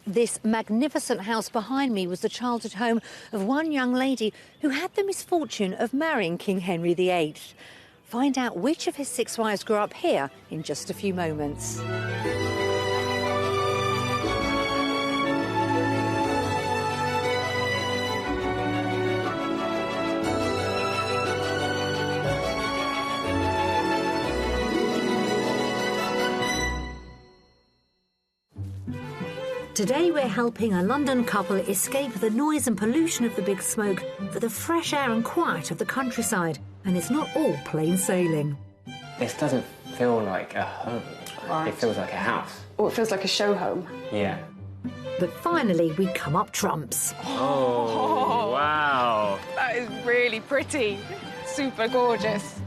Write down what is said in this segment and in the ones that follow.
This magnificent house behind me was the childhood home of one young lady who had the misfortune of marrying King Henry VIII. Find out which of his 6 wives grew up here in just a few moments. Today we're helping a London couple escape the noise and pollution of the big smoke for the fresh air and quiet of the countryside. And it's not all plain sailing. This doesn't feel like a home. Right. It feels like a house. Or it feels like a show home. Yeah. But finally we come up trumps. Oh, wow. That is really pretty. Super gorgeous.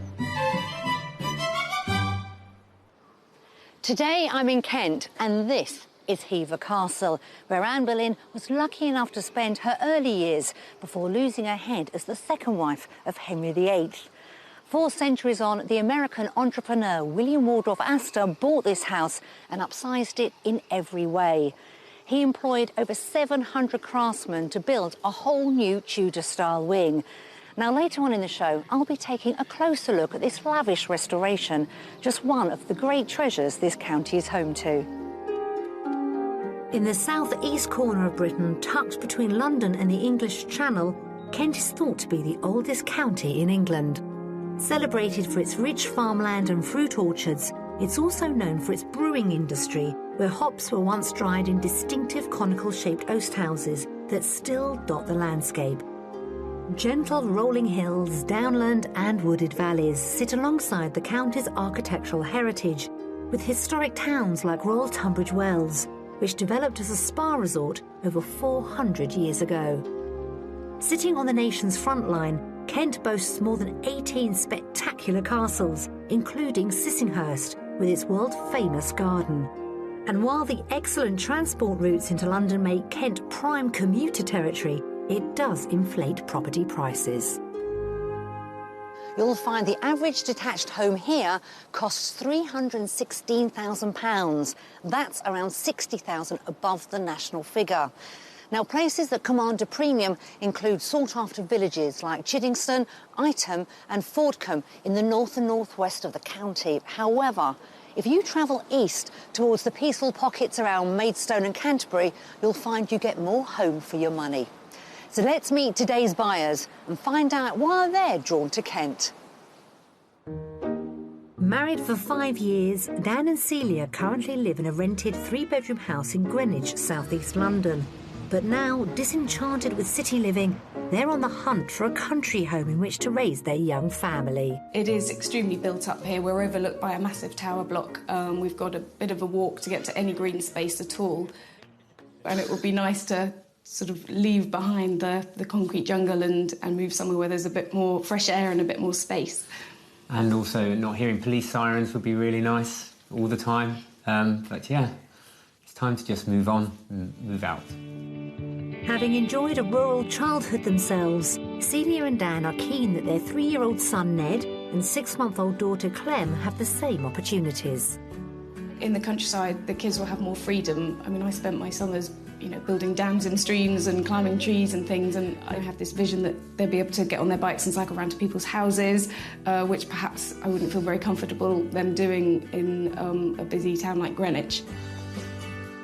Today I'm in Kent, and this is Hever Castle, where Anne Boleyn was lucky enough to spend her early years before losing her head as the second wife of Henry VIII. 4 centuries on, the American entrepreneur William Waldorf Astor bought this house and upsized it in every way. He employed over 700 craftsmen to build a whole new Tudor-style wing. Now, later on in the show, I'll be taking a closer look at this lavish restoration, just one of the great treasures this county is home to. In the south-east corner of Britain, tucked between London and the English Channel, Kent is thought to be the oldest county in England. Celebrated for its rich farmland and fruit orchards, it's also known for its brewing industry, where hops were once dried in distinctive conical-shaped oast houses that still dot the landscape. Gentle rolling hills, downland and wooded valleys sit alongside the county's architectural heritage, with historic towns like Royal Tunbridge Wells, which developed as a spa resort over 400 years ago. Sitting on the nation's front line, Kent boasts more than 18 spectacular castles, including Sissinghurst, with its world-famous garden. And while the excellent transport routes into London make Kent prime commuter territory, it does inflate property prices. You'll find the average detached home here costs £316,000. That's around £60,000 above the national figure. Now, places that command a premium include sought-after villages like Chiddingstone, Ightham and Fordcombe in the north and northwest of the county. However, if you travel east towards the peaceful pockets around Maidstone and Canterbury, you'll find you get more home for your money. So let's meet today's buyers and find out why they're drawn to Kent. Married for 5 years, Dan and Celia currently live in a rented 3-bedroom house in Greenwich, southeast London. But now, disenchanted with city living, they're on the hunt for a country home in which to raise their young family. It is extremely built up here. We're overlooked by a massive tower block. We've got a bit of a walk to get to any green space at all. And it would be nice to sort of leave behind the concrete jungle and move somewhere where there's a bit more fresh air and a bit more space. And also not hearing police sirens would be really nice all the time. But yeah, it's time to just move on and move out. Having enjoyed a rural childhood themselves, Celia and Dan are keen that their 3-year-old son Ned and 6-month-old daughter Clem have the same opportunities. In the countryside, the kids will have more freedom. I mean, I spent my summers, building dams in streams and climbing trees and things, and I have this vision that they'll be able to get on their bikes and cycle around to people's houses, which perhaps I wouldn't feel very comfortable them doing in a busy town like Greenwich.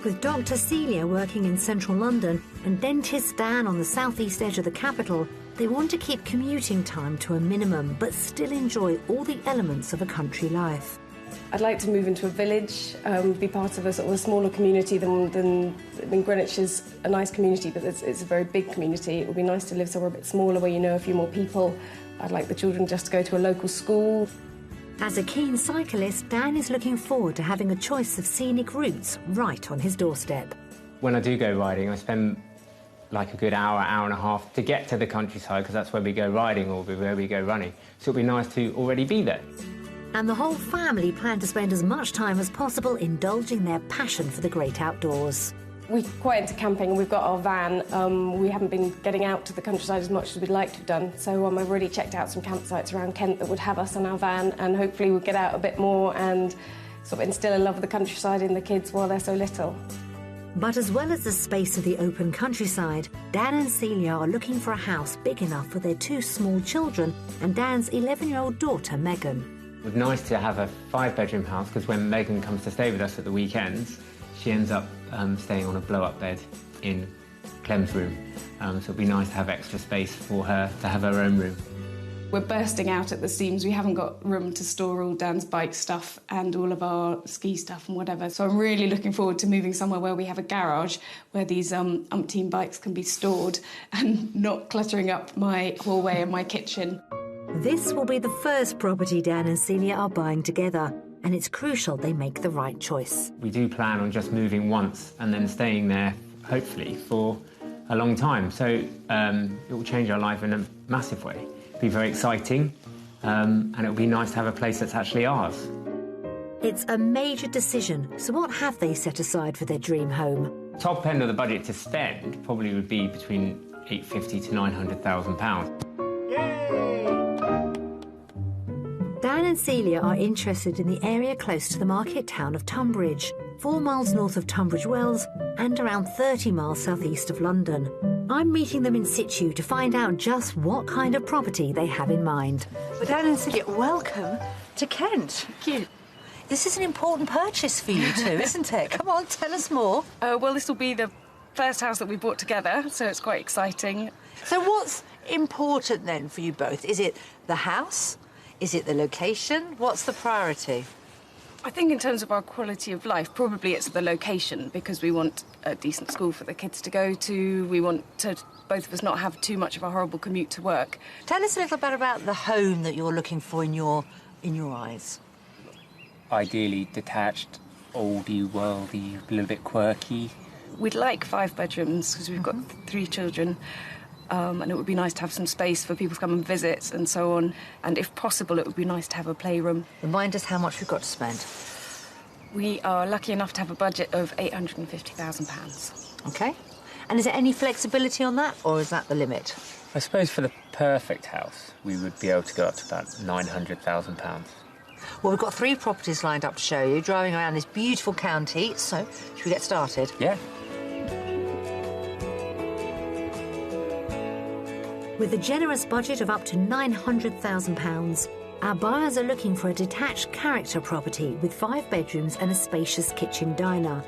With Dr. Celia working in central London and dentist Dan on the southeast edge of the capital, they want to keep commuting time to a minimum but still enjoy all the elements of a country life. I'd like to move into a village, be part of a sort of a smaller community than Greenwich is a nice community, but it's a very big community. It would be nice to live somewhere a bit smaller where you know a few more people. I'd like the children just to go to a local school. As a keen cyclist, Dan is looking forward to having a choice of scenic routes right on his doorstep. When I do go riding, I spend like a good hour and a half to get to the countryside, because that's where we go riding or where we go running. So it'll be nice to already be there. And the whole family plan to spend as much time as possible indulging their passion for the great outdoors. We're quite into camping, and we've got our van. We haven't been getting out to the countryside as much as we'd like to have done, so I've already checked out some campsites around Kent that would have us on our van, and hopefully we'll get out a bit more and sort of instill a love of the countryside in the kids while they're so little. But as well as the space of the open countryside, Dan and Celia are looking for a house big enough for their 2 small children and Dan's 11-year-old daughter, Megan. It would be nice to have a 5-bedroom house, because when Megan comes to stay with us at the weekends, she ends up staying on a blow-up bed in Clem's room. So it'd be nice to have extra space for her to have her own room. We're bursting out at the seams. We haven't got room to store all Dan's bike stuff and all of our ski stuff and whatever. So I'm really looking forward to moving somewhere where we have a garage where these umpteen bikes can be stored and not cluttering up my hallway and my kitchen. This will be the first property Dan and Celia are buying together, and it's crucial they make the right choice. We do plan on just moving once and then staying there, hopefully, for a long time. So it will change our life in a massive way. It'll be very exciting, and it'll be nice to have a place that's actually ours. It's a major decision, so what have they set aside for their dream home? Top end of the budget to spend probably would be between £850,000 to £900,000. Dan and Celia are interested in the area close to the market town of Tunbridge, 4 miles north of Tunbridge Wells and around 30 miles southeast of London. I'm meeting them in situ to find out just what kind of property they have in mind. Well, Dan and Celia, welcome to Kent. Thank you. This is an important purchase for you two, isn't it? Come on, tell us more. Well, this will be the first house that we bought together, so it's quite exciting. So what's important then for you both? Is it the house? Is it the location? What's the priority? I think in terms of our quality of life, probably it's the location, because we want a decent school for the kids to go to. We want to, both of us, not have too much of a horrible commute to work. Tell us a little bit about the home that you're looking for in your eyes. Ideally detached, oldie, worldy, a little bit quirky. We'd like 5 bedrooms because we've got 3 children. And it would be nice to have some space for people to come and visit and so on. And if possible, it would be nice to have a playroom. Remind us how much we've got to spend. We are lucky enough to have a budget of £850,000. OK. And is there any flexibility on that, or is that the limit? I suppose for the perfect house, we would be able to go up to about £900,000. Well, we've got 3 properties lined up to show you, driving around this beautiful county. So, should we get started? Yeah. With a generous budget of up to £900,000, our buyers are looking for a detached character property with 5 bedrooms and a spacious kitchen diner.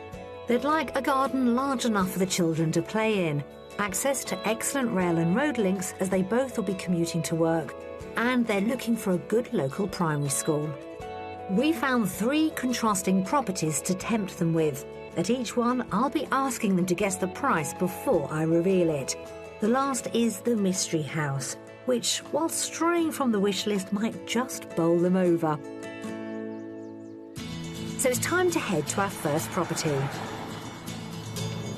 They'd like a garden large enough for the children to play in, access to excellent rail and road links as they both will be commuting to work, and they're looking for a good local primary school. We found 3 contrasting properties to tempt them with. At each one, I'll be asking them to guess the price before I reveal it. The last is the mystery house, which, while straying from the wish list, might just bowl them over. So it's time to head to our first property.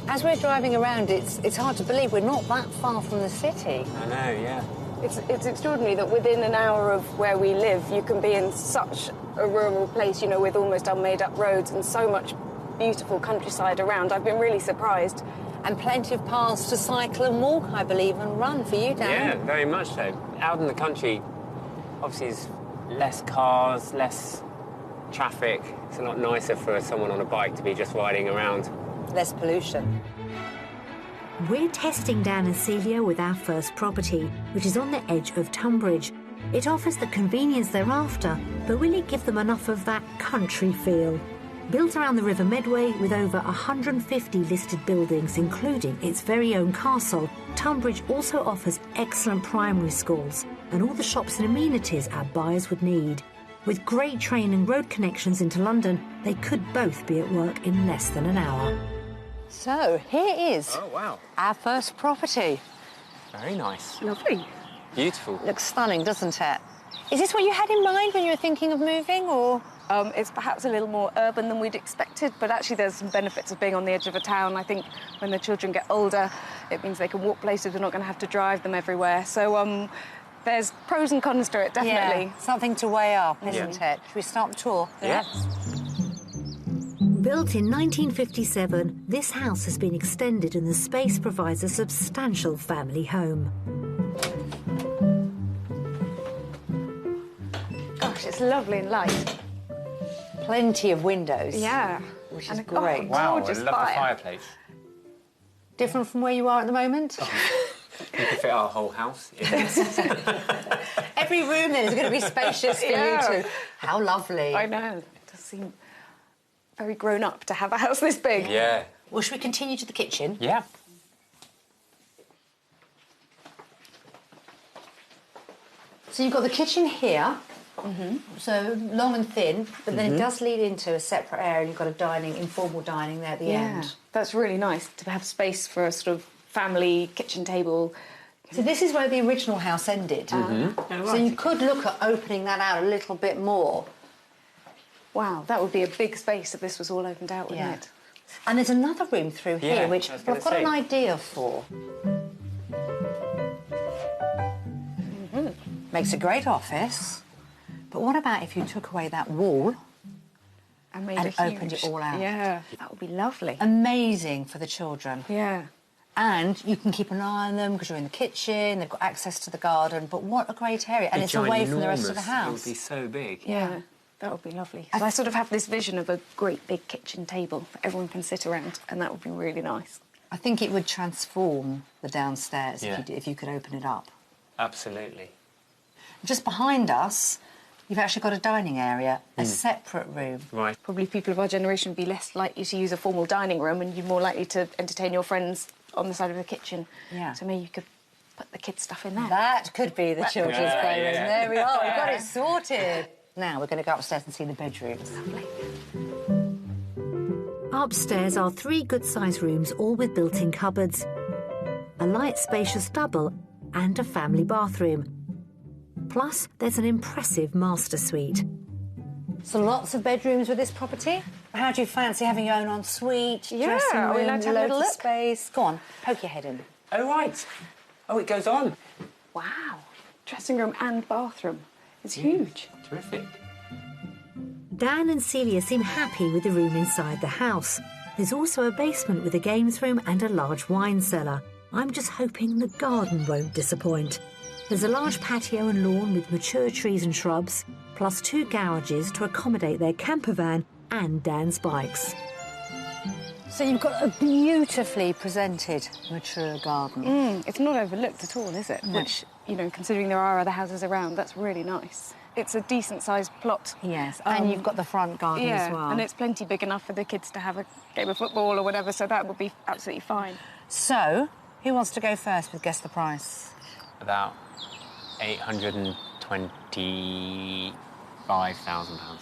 As we're driving around, it's hard to believe we're not that far from the city. I know, yeah. It's extraordinary that within an hour of where we live, you can be in such a rural place, you know, with almost unmade-up roads and so much beautiful countryside around. I've been really surprised. And plenty of paths to cycle and walk, I believe, and run for you, Dan. Yeah, very much so. Out in the country, obviously, there's less cars, less traffic. It's a lot nicer for someone on a bike to be just riding around. Less pollution. We're testing Dan and Celia with our first property, which is on the edge of Tunbridge. It offers the convenience they're after, but will it give them enough of that country feel? Built around the River Medway with over 150 listed buildings, including its very own castle, Tunbridge also offers excellent primary schools and all the shops and amenities our buyers would need. With great train and road connections into London, they could both be at work in less than an hour. So, here is wow. our first property. Very nice. Lovely. Beautiful. Looks stunning, doesn't it? Is this what you had in mind when you were thinking of moving, or...? It's perhaps a little more urban than we'd expected, but actually there's some benefits of being on the edge of a town. I think when the children get older, it means they can walk places, we're not going to have to drive them everywhere. So there's pros and cons to it, definitely. Yeah, something to weigh up, isn't it? Should we start the tour? Yeah. Built in 1957, this house has been extended and the space provides a substantial family home. Gosh, it's lovely and light. Plenty of windows. Yeah. which is And great. Wow, I love Gorgeous the fire. fireplace. Different from where you are at the moment? You could fit our whole house in this. Every room then is going to be spacious for Yeah. you two. How lovely. I know. It does seem very grown up to have a house this big. Yeah. Well, should we continue to the kitchen? Yeah. So you've got the kitchen here, so long and thin, but then it does lead into a separate area. You've got a informal dining there at the end. That's really nice to have space for a sort of family kitchen table. So this is where the original house ended. So you could look at opening that out a little bit more. Wow, that would be a big space if this was all opened out, wouldn't it? And there's another room through here, Yeah, which I was I've gonna got an say. idea for. Makes a great office. But what about if you took away that wall? And made And it opened huge. it all out. Yeah, that would be lovely. Amazing for the children. Yeah. And you can keep an eye on them because you're in the kitchen, they've got access to the garden. But what a great area. And it's away from the rest of the It house. would be so big. Yeah, that would be lovely. I sort of have this vision of a great big kitchen table that everyone can sit around, and that would be really nice. I think it would transform the downstairs Yeah. if you could open it up. Absolutely. Just behind us, you've actually got a dining area, a separate room. Right. Probably people of our generation would be less likely to use a formal dining room, and you're more likely to entertain your friends on the side of the kitchen. Yeah. So maybe you could put the kids' stuff in there. That could be the children's Yeah, playroom. yeah. There we are, we've got it sorted. Now we're going to go upstairs and see the bedrooms. Upstairs are 3 good-sized rooms, all with built-in cupboards, a light, spacious double, and a family bathroom. Plus, there's an impressive master suite. So lots of bedrooms with this property. How do you fancy having your own ensuite, Yeah, dressing are we room, allowed to have a loads little of look? space? Go on, poke your head in. Oh, right. Oh, it goes on. Wow. Dressing room and bathroom. It's huge. Terrific. Dan and Celia seem happy with the room inside the house. There's also a basement with a games room and a large wine cellar. I'm just hoping the garden won't disappoint. There's a large patio and lawn with mature trees and shrubs, plus 2 garages to accommodate their camper van and Dan's bikes. So you've got a beautifully presented mature garden. It's not overlooked at all, is it? No. Which, you know, considering there are other houses around, that's really nice. It's a decent-sized plot. Yes, and you've got the front garden Yeah, as well. and it's plenty big enough for the kids to have a game of football or whatever, so that would be absolutely fine. So, who wants to go first with Guess the Price? About £825,000.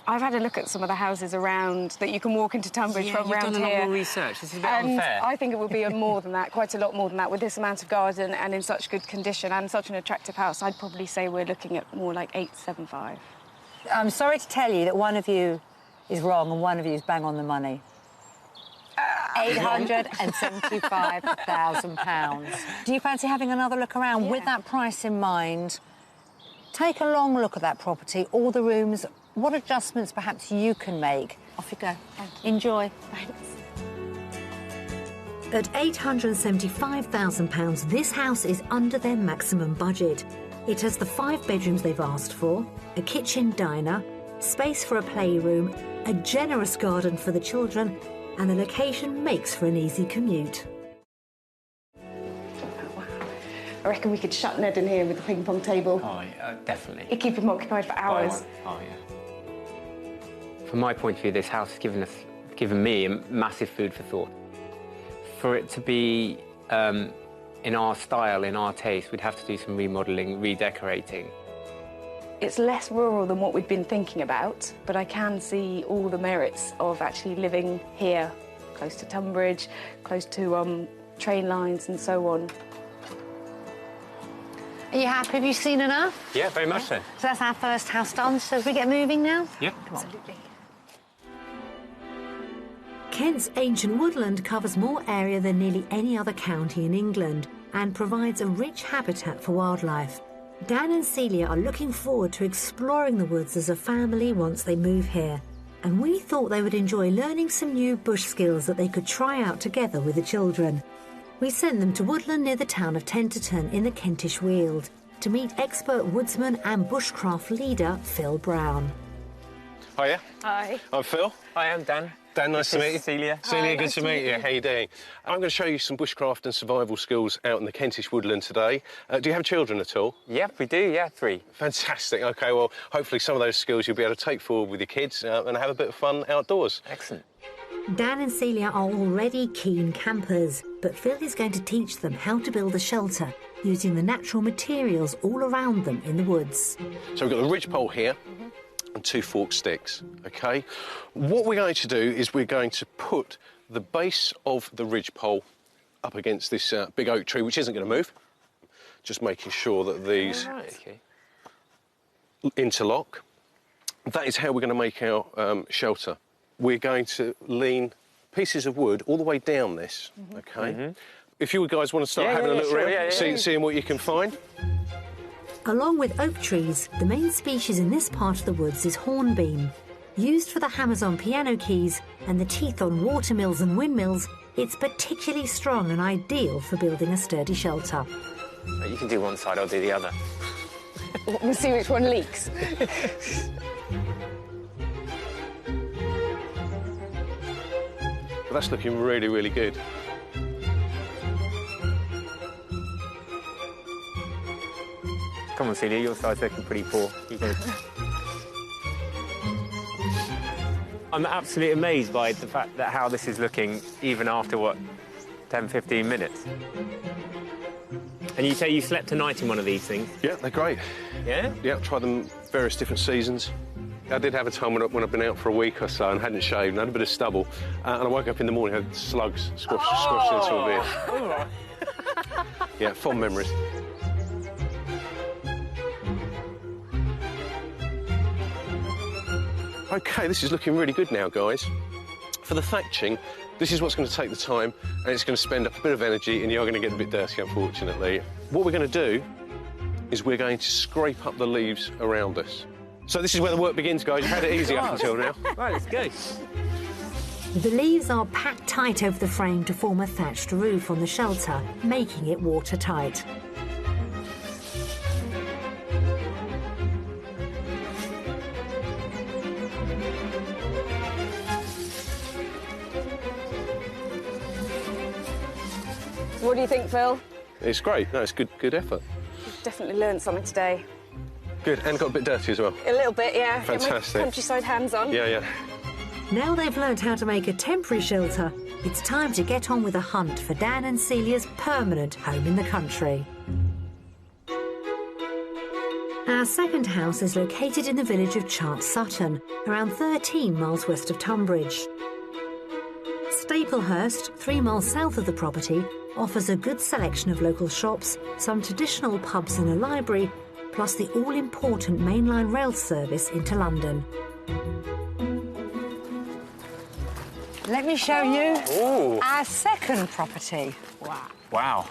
I've had a look at some of the houses around that you can walk into Tunbridge from around here. research. This is a bit And unfair. I think it would be more than that, quite a lot more than that, with this amount of garden and in such good condition and such an attractive house. I'd probably say we're looking at more like 875. I'm sorry to tell you that one of you is wrong and one of you is bang on the money. £875,000. Do you fancy having another look around with that price in mind? Take a long look at that property, all the rooms, what adjustments perhaps you can make. Off you go. Enjoy. Thanks. At £875,000, this house is under their maximum budget. It has the 5 bedrooms they've asked for, a kitchen diner, space for a playroom, a generous garden for the children, and the location makes for an easy commute. I reckon we could shut Ned in here with the ping pong table. Oh, yeah, definitely. It'd keep him occupied for hours. Oh, yeah. From my point of view, this house has given me massive food for thought. For it to be in our style, in our taste, we'd have to do some remodelling, redecorating. It's less rural than what we'd been thinking about, but I can see all the merits of actually living here, close to Tunbridge, close to train lines and so on. Are you happy? Have you seen enough? Yeah, very much so. So that's our first house done. So as we get moving now? Yeah. Absolutely. Kent's ancient woodland covers more area than nearly any other county in England and provides a rich habitat for wildlife. Dan and Celia are looking forward to exploring the woods as a family once they move here. And we thought they would enjoy learning some new bush skills that they could try out together with the children. We sent them to woodland near the town of Tenterton in the Kentish Weald to meet expert woodsman and bushcraft leader Phil Brown. Hiya. Hi. I'm Phil. Hi, I'm Dan. Dan, nice to meet you. Celia. Celia, good nice to meet you. How you doing? I'm going to show you some bushcraft and survival skills out in the Kentish woodland today. Do you have children at all? Yep, we do, yeah, 3. Fantastic. OK, well, hopefully some of those skills you'll be able to take forward with your kids and have a bit of fun outdoors. Excellent. Dan and Celia are already keen campers, but Phil is going to teach them how to build a shelter using the natural materials all around them in the woods. So we've got the ridgepole here and 2 forked sticks, OK? What we're going to do is we're going to put the base of the ridgepole up against this big oak tree, which isn't going to move. Just making sure that these interlock. That is how we're going to make our shelter. We're going to lean pieces of wood all the way down this, OK? If you guys want to start having a look around, seeing what you can find. Along with oak trees, the main species in this part of the woods is hornbeam. Used for the hammers on piano keys and the teeth on watermills and windmills, it's particularly strong and ideal for building a sturdy shelter. You can do one side, I'll do the other. We'll see which one leaks. But that's looking really, really good. Come on, Celia, your side's looking pretty poor. You go. I'm absolutely amazed by the fact that how this is looking even after, what, 10, 15 minutes. And you say you slept a night in one of these things? Yeah, they're great. Yeah? Yeah, I've tried them various different seasons. I did have a time when I've been out for a week or so and hadn't shaved and had a bit of stubble, and I woke up in the morning, had slugs squashed into a beard. Yeah, fond memories. OK, this is looking really good now, guys. For the thatching, this is what's going to take the time, and it's going to spend up a bit of energy, and you're going to get a bit dirty, unfortunately. What we're going to do is we're going to scrape up the leaves around us. So this is where the work begins, guys. You've had it easy up until now. Right, let's go. The leaves are packed tight over the frame to form a thatched roof on the shelter, making it watertight. What do you think, Phil? It's great. No, it's good effort. We've definitely learned something today. Good, and got a bit dirty as well. A little bit, yeah. Fantastic. Get my countryside hands on. Yeah, yeah. Now they've learnt how to make a temporary shelter, it's time to get on with a hunt for Dan and Celia's permanent home in the country. Our second house is located in the village of Chart Sutton, around 13 miles west of Tunbridge. Staplehurst, 3 miles south of the property, offers a good selection of local shops, some traditional pubs and a library, plus the all-important mainline rail service into London. Let me show you our second property. Wow. Wow.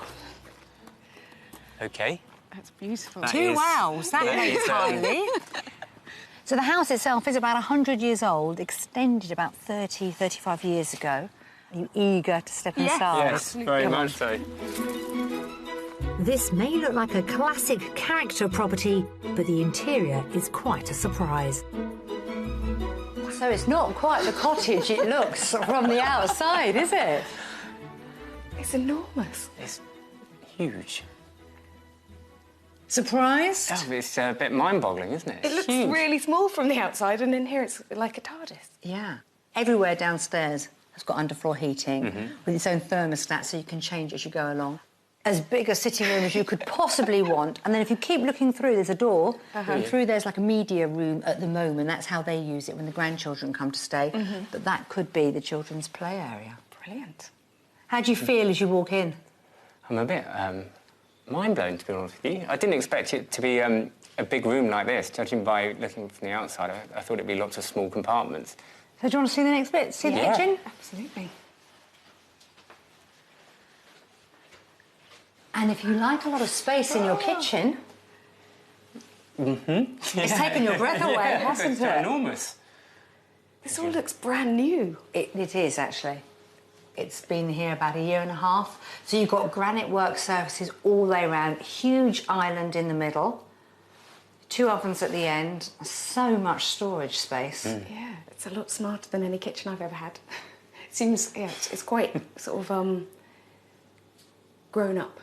OK. That's beautiful. Two wows, that makes highly. So the house itself is about 100 years old, extended about 30, 35 years ago. Are you eager to step inside? Yes, very much so. This may look like a classic character property, but the interior is quite a surprise. So it's not quite the cottage it looks from the outside, is it? It's enormous. It's huge. Surprised? Oh, it's a bit mind-boggling, isn't it? It looks really small from the outside, and in here it's like a TARDIS. Yeah. Everywhere downstairs has got underfloor heating with its own thermostat, so you can change as you go along. As big a sitting room as you could possibly want. And then if you keep looking through, there's a door. And through there's like a media room at the moment. That's how they use it when the grandchildren come to stay. But that could be the children's play area. Brilliant. How do you feel as you walk in? I'm a bit mind-blown, to be honest with you. I didn't expect it to be a big room like this, judging by looking from the outside. I thought it'd be lots of small compartments. So do you want to see the next bit? See the kitchen? Absolutely. And if you like a lot of space in your kitchen... It's taken your breath away, hasn't It's it? enormous. This all looks brand new. It is, actually. It's been here about a year and a half. So you've got granite work surfaces all the way around, huge island in the middle, 2 ovens at the end, so much storage space. Yeah, it's a lot smarter than any kitchen I've ever had. It seems, yeah, it's quite sort of grown up.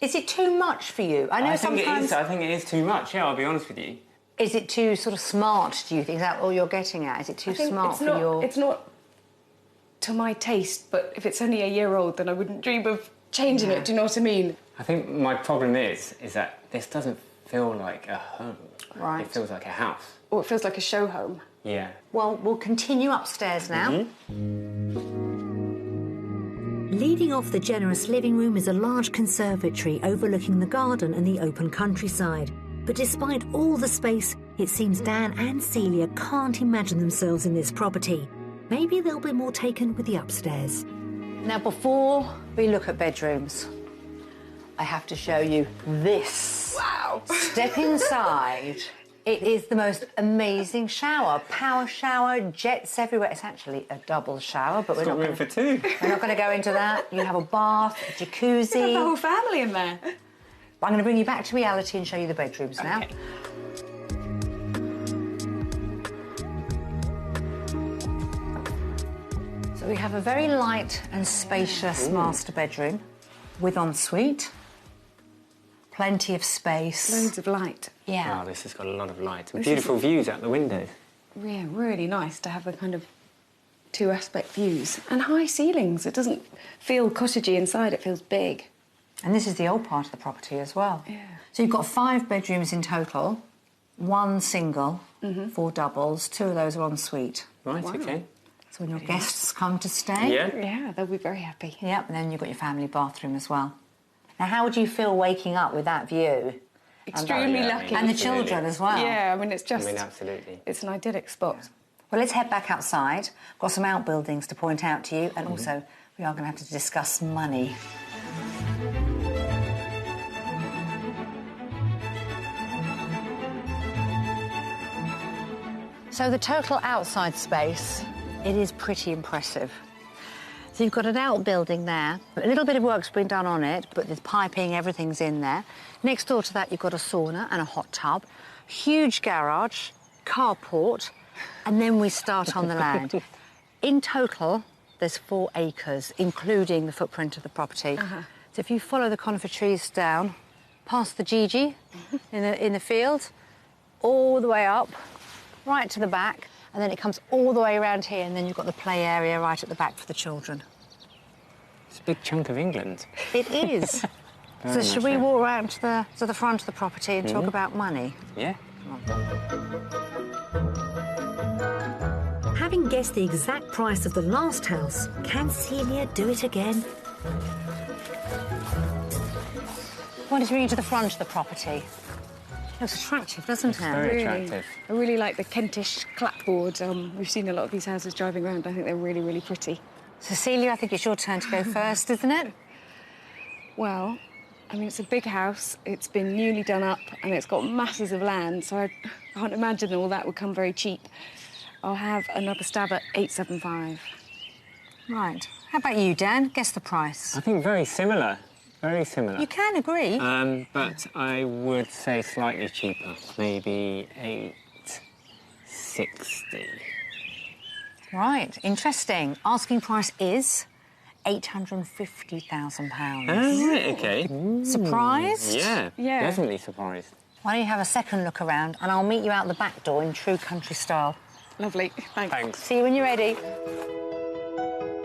Is it too much for you? I know sometimes... I think it is too much, yeah, I'll be honest with you. Is it too sort of smart, do you think? Is that all you're getting at? Is it too smart for your... It's not to my taste, but if it's only a year old, then I wouldn't dream of changing it, do you know what I mean? I think my problem is that this doesn't feel like a home. Right. It feels like a house. Or it feels like a show home. Yeah. Well, we'll continue upstairs now. Leading off the generous living room is a large conservatory overlooking the garden and the open countryside. But despite all the space, it seems Dan and Celia can't imagine themselves in this property. Maybe they'll be more taken with the upstairs. Now, before we look at bedrooms, I have to show you this. Wow! Step inside. It is the most amazing shower. Power shower, jets everywhere. It's actually a double shower, but we're not room for two. We're not going to go into that. You have a bath, a jacuzzi. You have the whole family in there. But I'm going to bring you back to reality and show you the bedrooms now. So we have a very light and spacious master bedroom with ensuite. Plenty of space. Loads of light. Yeah. Wow, this has got a lot of light. And beautiful views out the windows. Yeah, really nice to have the kind of 2 aspect views. And high ceilings. It doesn't feel cottagey inside, it feels big. And this is the old part of the property as well. Yeah. So you've got 5 bedrooms in total, 1 single, 4 doubles, 2 of those are en suite. Right, OK. So when your guests come to stay... Yeah, they'll be very happy. Yep, and then you've got your family bathroom as well. Now, how would you feel waking up with that view? Extremely lucky. And the children as well. Yeah, I mean, it's just... absolutely. It's an idyllic spot. Well, let's head back outside. Got some outbuildings to point out to you, and also we are going to have to discuss money. So the total outside space, it is pretty impressive. So you've got an outbuilding there. A little bit of work's been done on it, but there's piping, everything's in there. Next door to that, you've got a sauna and a hot tub, huge garage, carport, and then we start on the land. In total, there's 4 acres, including the footprint of the property. So if you follow the conifer trees down, past the Gigi in the field, all the way up, right to the back, and then it comes all the way around here, and then you've got the play area right at the back for the children. It's a big chunk of England. It is. So should we walk around to the front of the property and talk about money? Yeah. Having guessed the exact price of the last house, can Celia do it again? Why don't you bring you to the front of the property? Looks attractive, doesn't it? Very attractive. I really like the Kentish clapboard. We've seen a lot of these houses driving around. I think they're really, really pretty. Cecilia, I think it's your turn to go first, isn't it? Well, I mean, it's a big house. It's been newly done up and it's got masses of land, so I can't imagine all that would come very cheap. I'll have another stab at 875. Right. How about you, Dan? Guess the price. I think very similar. Very similar. You can agree. But I would say slightly cheaper. Maybe 860. Right. Interesting. Asking price is £850,000. Oh, right, OK. Surprised? Yeah, Yeah. definitely surprised. Why don't you have a second look around and I'll meet you out the back door in true country style. Lovely, thanks. Thanks. See you when you're ready.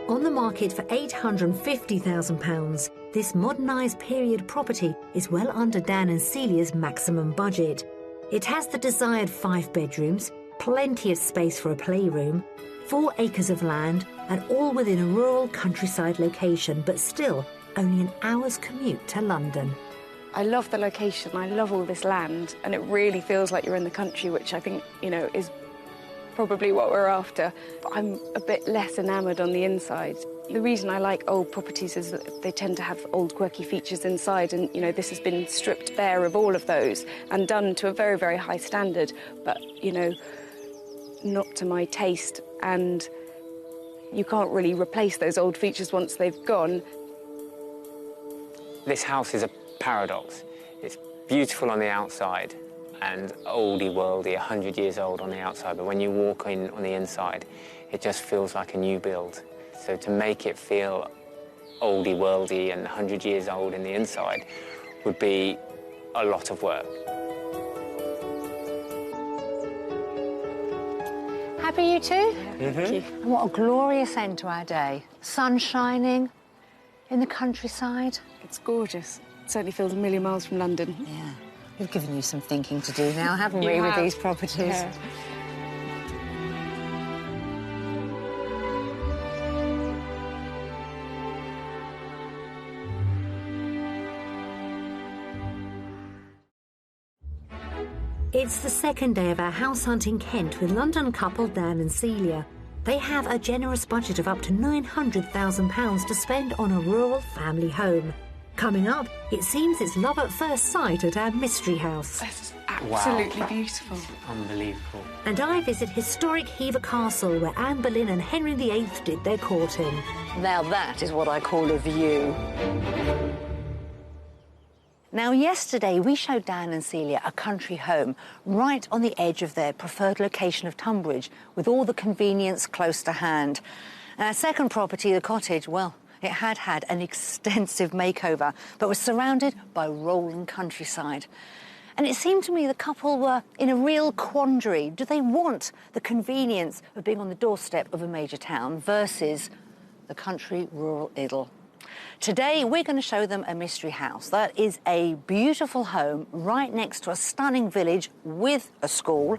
On the market for £850,000, this modernised period property is well under Dan and Celia's maximum budget. It has the desired 5 bedrooms, plenty of space for a playroom, 4 acres of land, and all within a rural countryside location, but still only an hour's commute to London. I love the location, I love all this land, and it really feels like you're in the country, which I think, you know, is probably what we're after. But I'm a bit less enamoured on the inside. The reason I like old properties is that they tend to have old quirky features inside, and, you know, this has been stripped bare of all of those and done to a very, very high standard, but, you know, not to my taste, and you can't really replace those old features once they've gone. This house is a paradox. It's beautiful on the outside and oldie-worldy, 100 years old on the outside, but when you walk in on the inside, it just feels like a new build. So to make it feel oldie-worldy and 100 years old in the inside would be a lot of work. Happy, you two? Thank you. And what a glorious end to our day. Sun shining in the countryside. It's gorgeous. It certainly feels a million miles from London. Yeah. We've given you some thinking to do now, haven't You we, with have. these properties? Yeah. It's the second day of our house hunt in Kent with London couple Dan and Celia. They have a generous budget of up to £900,000 to spend on a rural family home. Coming up, it seems it's love at first sight at our mystery house. This is absolutely beautiful. Unbelievable. And I visit historic Hever Castle where Anne Boleyn and Henry VIII did their courting. Now that is what I call a view. Now, yesterday we showed Dan and Celia a country home right on the edge of their preferred location of Tunbridge, with all the convenience close to hand. And our second property, the cottage, well, it had had an extensive makeover, but was surrounded by rolling countryside. And it seemed to me the couple were in a real quandary. Do they want the convenience of being on the doorstep of a major town versus the country rural idyll? Today, we're going to show them a mystery house. That is a beautiful home right next to a stunning village with a school,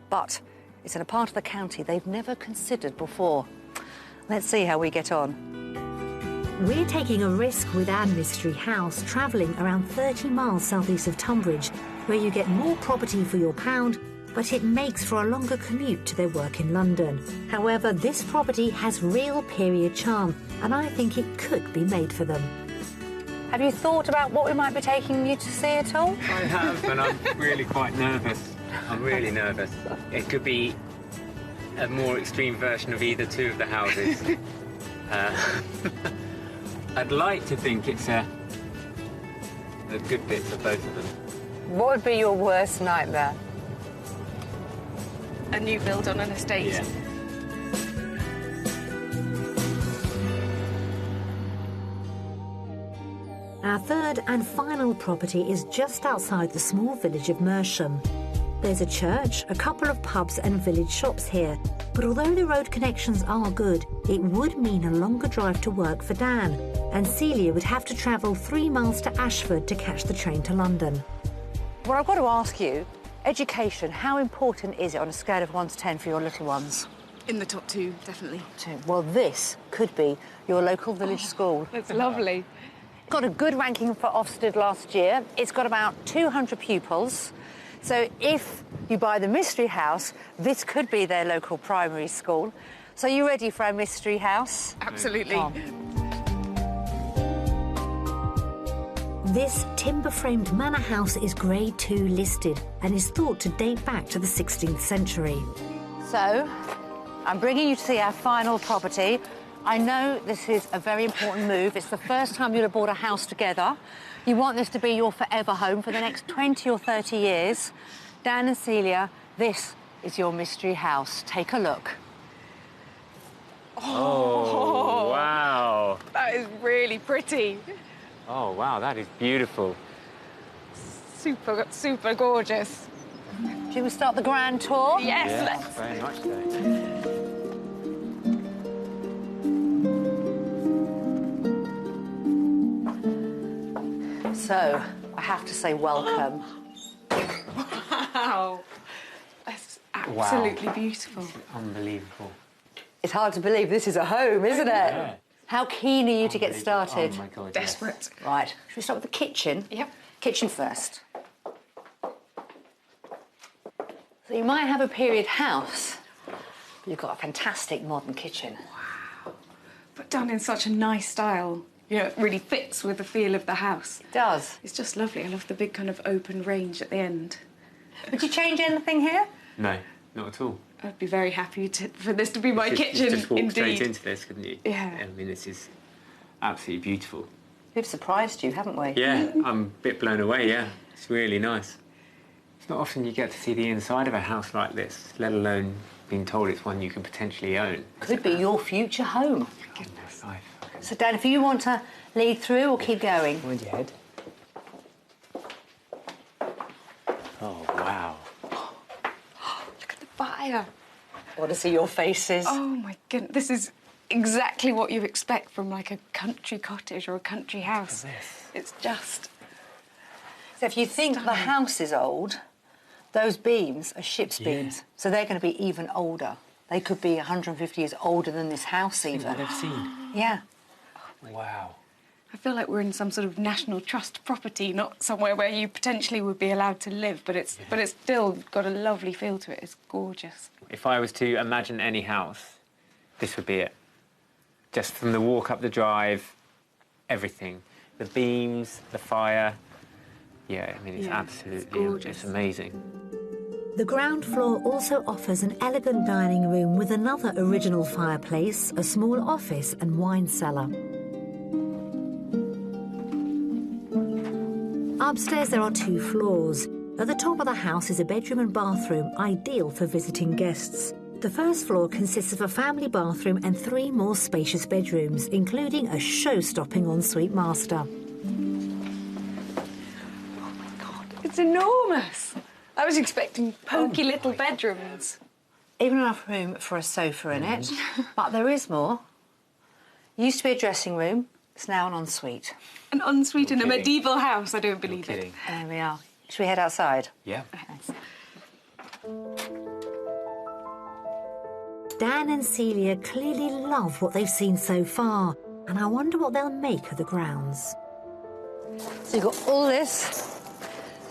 but it's in a part of the county they've never considered before. Let's see how we get on. We're taking a risk with our mystery house, travelling around 30 miles southeast of Tunbridge, where you get more property for your pound, but it makes for a longer commute to their work in London. However, this property has real period charm, and I think it could be made for them. Have you thought about what we might be taking you to see at all? I have, and I'm really quite nervous. I'm really nervous. It could be a more extreme version of either two of the houses. I'd like to think it's a good bit for both of them. What would be your worst nightmare? A new build on an estate. Yeah. Our third and final property is just outside the small village of Mersham. There's a church, a couple of pubs and village shops here, but although the road connections are good, it would mean a longer drive to work for Dan, and Celia would have to travel 3 miles to Ashford to catch the train to London. Well, I've got to ask you, education, how important is it on a scale of 1 to 10 for your little ones? In the top two, definitely. 2. Well, this could be your local village school. That's lovely. Got a good ranking for Ofsted last year. It's got about 200 pupils. So if you buy the mystery house, this could be their local primary school. So are you ready for our mystery house? Absolutely. This timber-framed manor house is Grade 2 listed and is thought to date back to the 16th century. So, I'm bringing you to see our final property. I know this is a very important move. It's the first time you'll have bought a house together. You want this to be your forever home for the next 20 or 30 years. Dan and Celia, this is your mystery house. Take a look. Oh, wow. That is really pretty. Oh, wow, that is beautiful. Super, super gorgeous. Shall we start the grand tour? Yes, Yeah, let's. very much so. So, I have to say welcome. Wow. That's absolutely beautiful. Unbelievable. It's hard to believe this is a home, isn't it? Yeah. How keen are you to get started? Oh, my God, Desperate. Right, should we start with the kitchen? Yep. Kitchen first. So you might have a period house, but you've got a fantastic modern kitchen. But done in such a nice style. You know, it really fits with the feel of the house. It does. It's just lovely. I love the big kind of open range at the end. Would you change anything here? No, not at all. I'd be very happy for this to be my kitchen, You just walk indeed. straight into this, couldn't you? Yeah. I mean, this is absolutely beautiful. We've surprised you, haven't we? Yeah, I'm a bit blown away, yeah. It's really nice. It's not often you get to see the inside of a house like this, let alone being told it's one you could potentially own. Could be your future home. Goodness, So, Dan, if you want to lead through or keep going. Where'd you head? Oh, wow. Look at the fire. I want to see your faces. Oh, my goodness. This is exactly what you expect from, like, a country cottage or a country house. It's just... So if you think the house is old, those beams are ship's beams. So they're going to be even older. They could be 150 years older than this house, even. What I've seen. Yeah. Wow. I feel like we're in some sort of National Trust property, not somewhere where you potentially would be allowed to live, but it's still got a lovely feel to it. It's gorgeous. If I was to imagine any house, this would be it. Just from the walk up the drive, everything. The beams, the fire. Yeah, I mean, it's absolutely it's amazing. The ground floor also offers an elegant dining room with another original fireplace, a small office and wine cellar. Upstairs there are 2 floors. At the top of the house is a bedroom and bathroom, ideal for visiting guests. The first floor consists of a family bathroom and 3 more spacious bedrooms, including a show-stopping ensuite master. It's enormous. I was expecting pokey little bedrooms. Even enough room for a sofa in it, but there is more. Used to be a dressing room, it's now an ensuite. An ensuite in a medieval house, I don't believe it. There we are. Should we head outside? Yeah. Dan and Celia clearly love what they've seen so far, and I wonder what they'll make of the grounds. So you've got all this,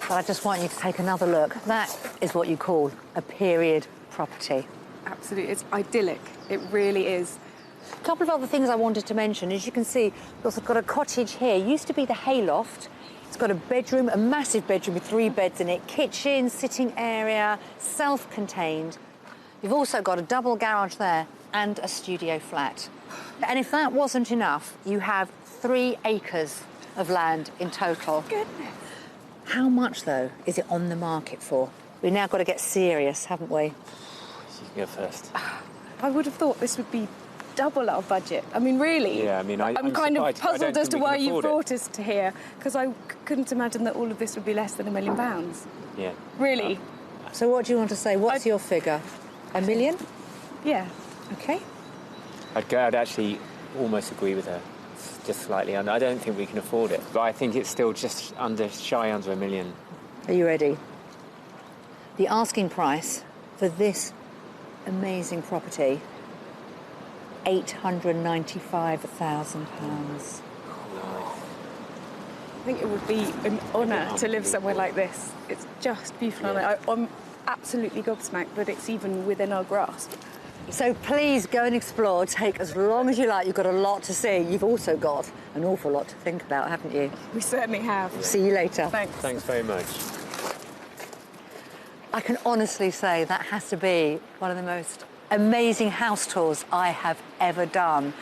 but I just want you to take another look. That is what you call a period property. Absolutely, it's idyllic. It really is. A couple of other things I wanted to mention. As you can see, we've also got a cottage here. It used to be the hayloft. It's got a bedroom, a massive bedroom with 3 beds in it, kitchen, sitting area, self-contained. You've also got a double garage there and a studio flat. And if that wasn't enough, you have 3 acres of land in total. Goodness. How much, though, is it on the market for? We've now got to get serious, haven't we? You can go first. I would have thought this would be double our budget. I mean, really. Yeah, I mean, I'm kind of puzzled as to why you brought us to here, because I couldn't imagine that all of this would be less than £1 million. Yeah. Really? So what do you want to say? What's your figure? $1 million? Yeah. OK. I'd actually almost agree with her, just slightly. I don't think we can afford it, but I think it's still just shy under $1 million. Are you ready? The asking price for this amazing property, £895,000. I think it would be an honour to live somewhere like this. It's just beautiful. Yeah. I'm absolutely gobsmacked that it's even within our grasp. So please go and explore. Take as long as you like. You've got a lot to see. You've also got an awful lot to think about, haven't you? We certainly have. See you later. Thanks. Thanks very much. I can honestly say that has to be one of the most amazing house tours I have ever done.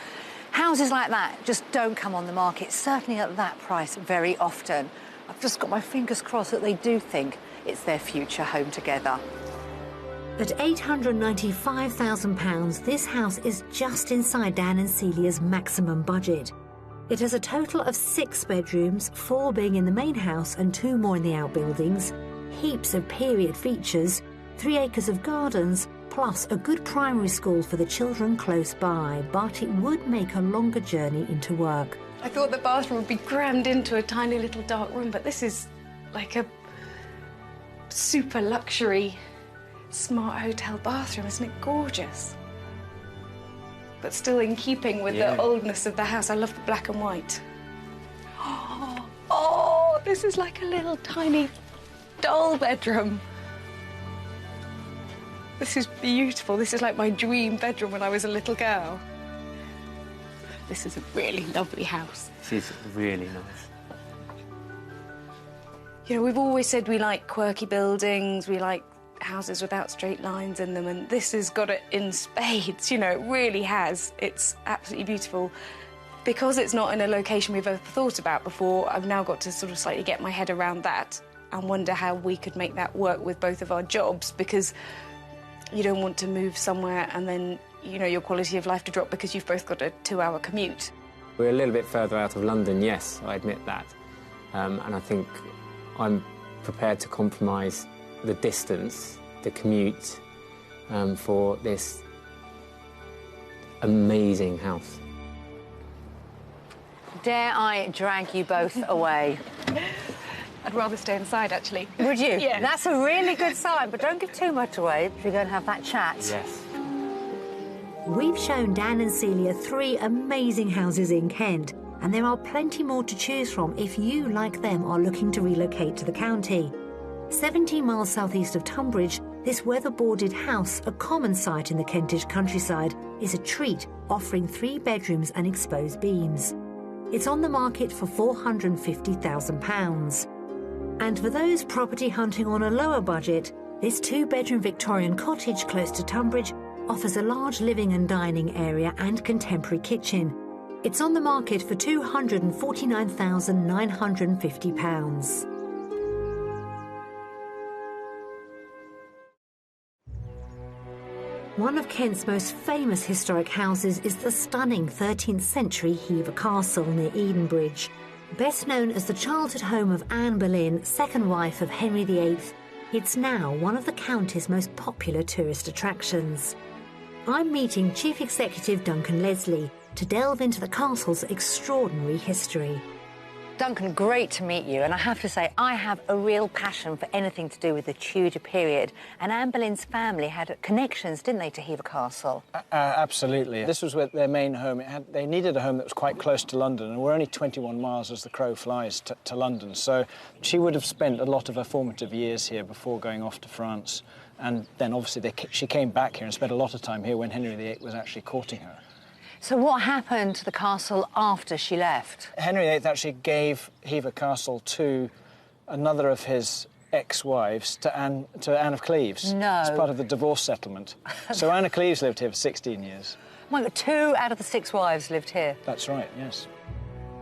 Houses like that just don't come on the market, certainly at that price, very often. I've just got my fingers crossed that they do think it's their future home together. At £895,000, this house is just inside Dan and Celia's maximum budget. It has a total of 6 bedrooms, 4 being in the main house and 2 more in the outbuildings, heaps of period features, 3 acres of gardens, plus a good primary school for the children close by, but it would make a longer journey into work. I thought the bathroom would be crammed into a tiny little dark room, but this is like a super luxury smart hotel bathroom. Isn't it gorgeous? But still in keeping with the oldness of the house. I love the black and white. Oh, this is like a little tiny doll bedroom. This is beautiful. This is like my dream bedroom when I was a little girl. This is a really lovely house. This is really nice. You know, we've always said we like quirky buildings, we like houses without straight lines in them, and this has got it in spades. You know, it really has. It's absolutely beautiful. Because it's not in a location we've ever thought about before, I've now got to sort of slightly get my head around that. and wonder how we could make that work with both of our jobs, because you don't want to move somewhere and then, you know, your quality of life to drop because you've both got a 2-hour commute. We're a little bit further out of London, yes, I admit that. And I think I'm prepared to compromise the distance, the commute, for this amazing house. Dare I drag you both away? I'd rather stay inside, actually. Would you? Yeah. That's a really good sign, but don't give too much away if you're going to have that chat. Yes. We've shown Dan and Celia 3 amazing houses in Kent, and there are plenty more to choose from if you, like them, are looking to relocate to the county. 17 miles southeast of Tunbridge, this weatherboarded house, a common sight in the Kentish countryside, is a treat, offering 3 bedrooms and exposed beams. It's on the market for £450,000. And for those property hunting on a lower budget, this 2-bedroom Victorian cottage close to Tunbridge offers a large living and dining area and contemporary kitchen. It's on the market for £249,950. One of Kent's most famous historic houses is the stunning 13th century Hever Castle near Edenbridge. Best known as the childhood home of Anne Boleyn, second wife of Henry VIII, it's now one of the county's most popular tourist attractions. I'm meeting Chief Executive Duncan Leslie to delve into the castle's extraordinary history. Duncan, great to meet you, and I have to say I have a real passion for anything to do with the Tudor period, and Anne Boleyn's family had connections, didn't they, to Hever Castle? Absolutely. This was their main home. They needed a home that was quite close to London, and we're only 21 miles as the crow flies to London, so she would have spent a lot of her formative years here before going off to France, and then obviously she came back here and spent a lot of time here when Henry VIII was actually courting her. So what happened to the castle after she left? Henry VIII actually gave Hever Castle to another of his ex-wives, to Anne of Cleves. No. As part of the divorce settlement. So Anne of Cleves lived here for 16 years. My God, 2 out of the 6 wives lived here. That's right, yes.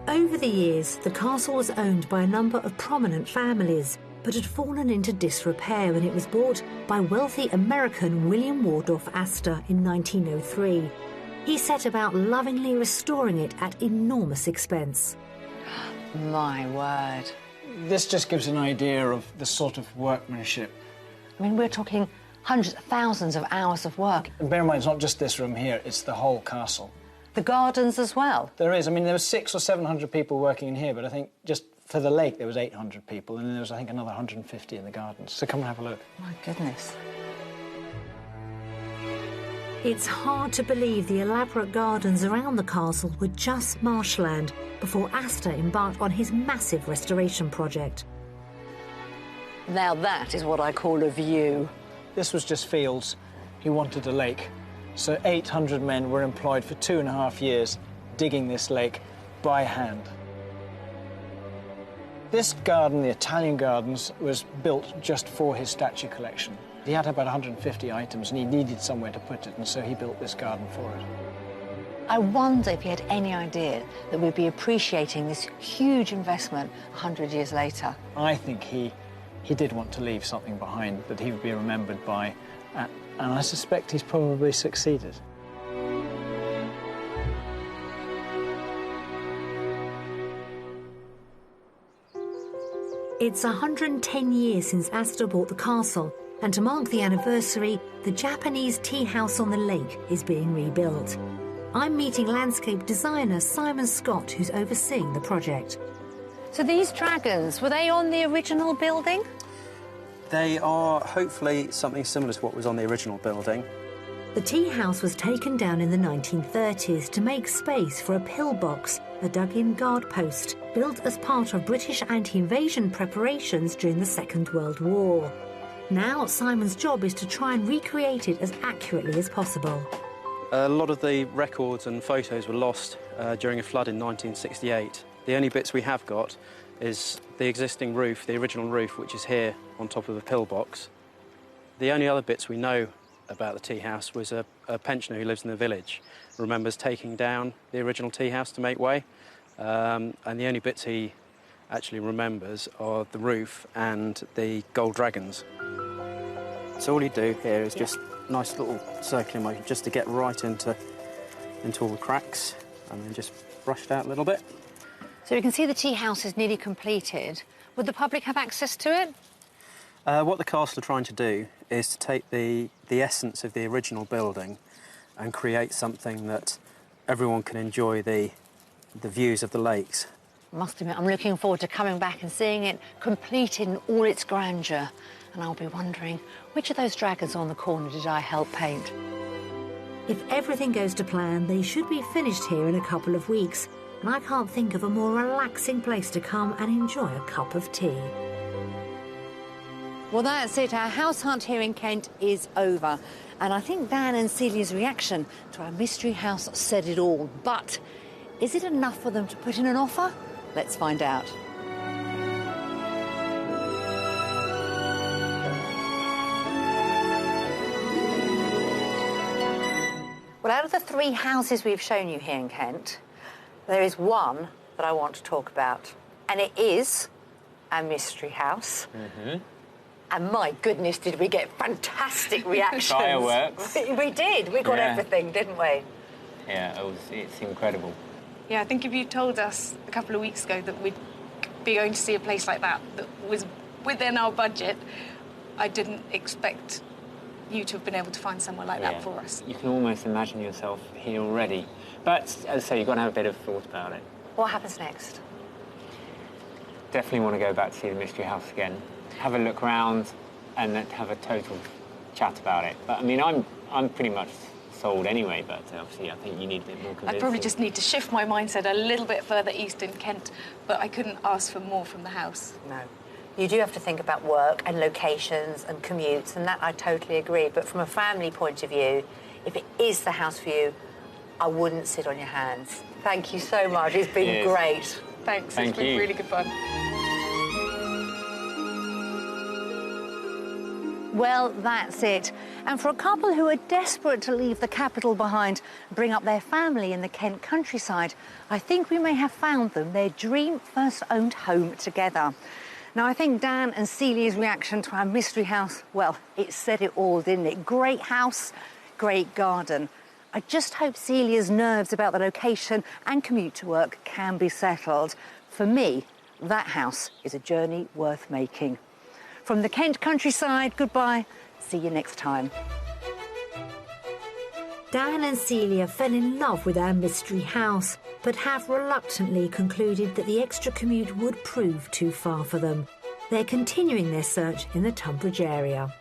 Over the years, the castle was owned by a number of prominent families, but had fallen into disrepair when it was bought by wealthy American William Wardorf Astor in 1903. He set about lovingly restoring it at enormous expense. My word. This just gives an idea of the sort of workmanship. I mean, we're talking hundreds, thousands of hours of work. And bear in mind, it's not just this room here, it's the whole castle. The gardens as well. There is. I mean, there were 600 or 700 people working in here, but I think just for the lake there was 800 people, and then there was, I think, another 150 in the gardens. So come and have a look. My goodness. It's hard to believe the elaborate gardens around the castle were just marshland before Astor embarked on his massive restoration project. Now that is what I call a view. This was just fields. He wanted a lake. So 800 men were employed for 2.5 years digging this lake by hand. This garden, the Italian Gardens, was built just for his statue collection. He had about 150 items and he needed somewhere to put it, and so he built this garden for it. I wonder if he had any idea that we'd be appreciating this huge investment 100 years later. I think he did want to leave something behind that he would be remembered by, and I suspect he's probably succeeded. It's 110 years since Astor bought the castle, and to mark the anniversary, the Japanese tea house on the lake is being rebuilt. I'm meeting landscape designer Simon Scott, who's overseeing the project. So these dragons, were they on the original building? They are hopefully something similar to what was on the original building. The tea house was taken down in the 1930s to make space for a pillbox, a dug-in guard post, built as part of British anti-invasion preparations during the Second World War. Now, Simon's job is to try and recreate it as accurately as possible. A lot of the records and photos were lost during a flood in 1968. The only bits we have got is the existing roof, the original roof, which is here on top of the pillbox. The only other bits we know about the tea house was a pensioner who lives in the village remembers taking down the original tea house to make way, and the only bits he actually remembers are the roof and the gold dragons. So all you do here is just nice little circling motion just to get right into all the cracks, and then just brush it out a little bit. So you can see the tea house is nearly completed. Would the public have access to it? What the castle are trying to do is to take the essence of the original building and create something that everyone can enjoy the views of the lakes. I must admit, I'm looking forward to coming back and seeing it completed in all its grandeur. And I'll be wondering, which of those dragons on the corner did I help paint? If everything goes to plan, they should be finished here in a couple of weeks. And I can't think of a more relaxing place to come and enjoy a cup of tea. Well, that's it. Our house hunt here in Kent is over. And I think Dan and Celia's reaction to our mystery house said it all. But is it enough for them to put in an offer? Let's find out. Well, out of the 3 houses we've shown you here in Kent, there is one that I want to talk about. And it is our mystery house. Mm-hmm. And my goodness, did we get fantastic reactions. Fireworks. We did. We got everything, didn't we? Yeah, it's incredible. Yeah, I think if you told us a couple of weeks ago that we'd be going to see a place like that was within our budget, I didn't expect you to have been able to find somewhere like that for us. You can almost imagine yourself here already. But, as I say, you've got to have a bit of thought about it. What happens next? Definitely want to go back to see the mystery house again. Have a look around and then have a total chat about it. But, I mean, I'm pretty much sold anyway, but obviously I think you need a bit more convincing. I probably just need to shift my mindset a little bit further east in Kent, but I couldn't ask for more from the house. No. You do have to think about work and locations and commutes, and that I totally agree. But from a family point of view, if it is the house for you, I wouldn't sit on your hands. Thank you so much. It's been great. Thanks. Thank it's been you. really good fun. Well, that's it. And for a couple who are desperate to leave the capital behind and bring up their family in the Kent countryside, I think we may have found them their dream first-owned home together. Now, I think Dan and Celia's reaction to our mystery house, well, it said it all, didn't it? Great house, great garden. I just hope Celia's nerves about the location and commute to work can be settled. For me, that house is a journey worth making. From the Kent countryside, goodbye. See you next time. Dan and Celia fell in love with our mystery house, but have reluctantly concluded that the extra commute would prove too far for them. They're continuing their search in the Tunbridge area.